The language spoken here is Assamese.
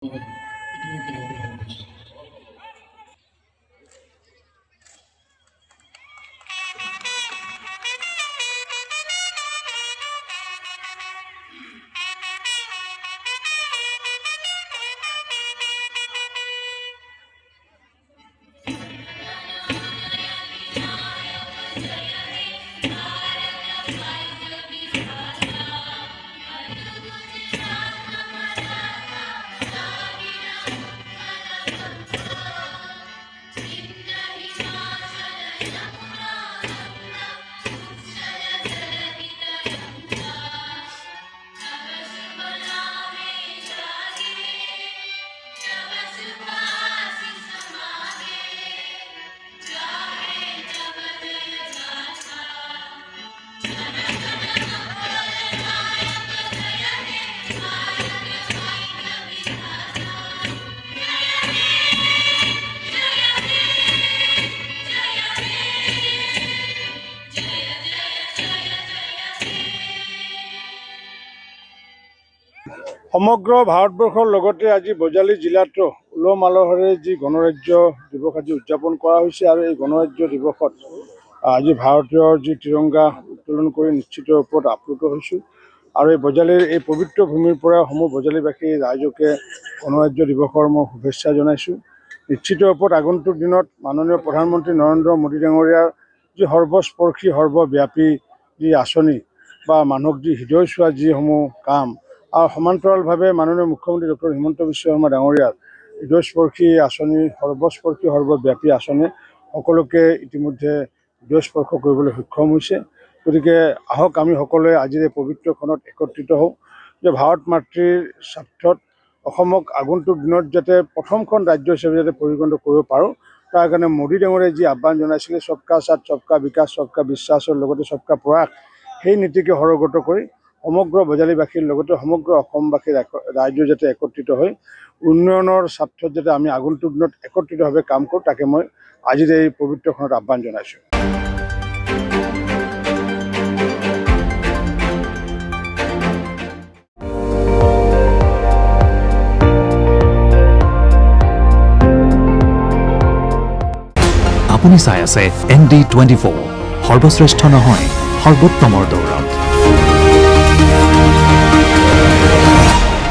ইতিমধ্যে গ্ৰহণ কৰেছে। সমগ্ৰ ভাৰতবৰ্ষৰ লগতে আজি বজালী জিলাতো উলহ মালহেৰে যি গণৰাজ্য দিৱস আজি উদযাপন কৰা হৈছে আৰু এই গণৰাজ্য দিৱসত আজি ভাৰতীয় যি তিৰংগা উত্তোলন কৰি নিশ্চিত ৰূপত আপ্লুত হৈছোঁ আৰু এই বজালীৰ এই পবিত্ৰ ভূমিৰ পৰা সমূহ বজালীবাসী ৰাইজকে গণৰাজ্য দিৱসৰ মই শুভেচ্ছা জনাইছোঁ। নিশ্চিত ৰূপত আগন্তুক দিনত মাননীয় প্ৰধানমন্ত্ৰী নৰেন্দ্ৰ মোদী ডাঙৰীয়াৰ যি সৰ্বস্পৰ্শী সৰ্বব্যাপী যি আঁচনি বা মানুহক যি হৃদয় চোৱা যিসমূহ কাম আৰু সমান্তৰালভাৱে মাননীয় মুখ্যমন্ত্ৰী ডক্টৰ হিমন্ত বিশ্ব শৰ্মা ডাঙৰীয়াৰ হৃদয়স্পৰ্শী আঁচনি সৰ্বস্পৰ্শী সৰ্বব্যাপী আঁচনি সকলোকে ইতিমধ্যে হৃদয়স্পৰ্শ কৰিবলৈ সক্ষম হৈছে। গতিকে আহক আমি সকলোৱে আজিৰ এই পবিত্ৰ ক্ষণত একত্ৰিত হওঁ যে ভাৰত মাতৃৰ স্বাৰ্থত অসমক আগন্তুক দিনত যাতে প্ৰথমখন ৰাজ্য হিচাপে যাতে পৰিগণিত কৰিব পাৰোঁ তাৰ কাৰণে মোদী ডাঙৰীয়াই যি আহ্বান জনাইছিলে সবকা সাথ সবকা বিকাশ সবকা বিশ্বাসৰ লগতে সবকা প্ৰয়াস সেই নীতিকে সৰগত কৰি সমগ্ৰ বজালীবাসীৰ লগতে সমগ্ৰ অসমবাসীৰ ৰাইজ যাতে একত্ৰিত হৈ উন্নয়নৰ স্বাৰ্থত যাতে আমি আগন্তুক দিনত একত্ৰিতভাৱে কাম কৰোঁ তাকে মই আজিৰ এই পবিত্ৰ ক্ষণত আহ্বান জনাইছোঁ। আপুনি চাই আছে ND24 সৰ্বশ্ৰেষ্ঠ নহয় সৰ্বোত্তমৰ দৌৰত।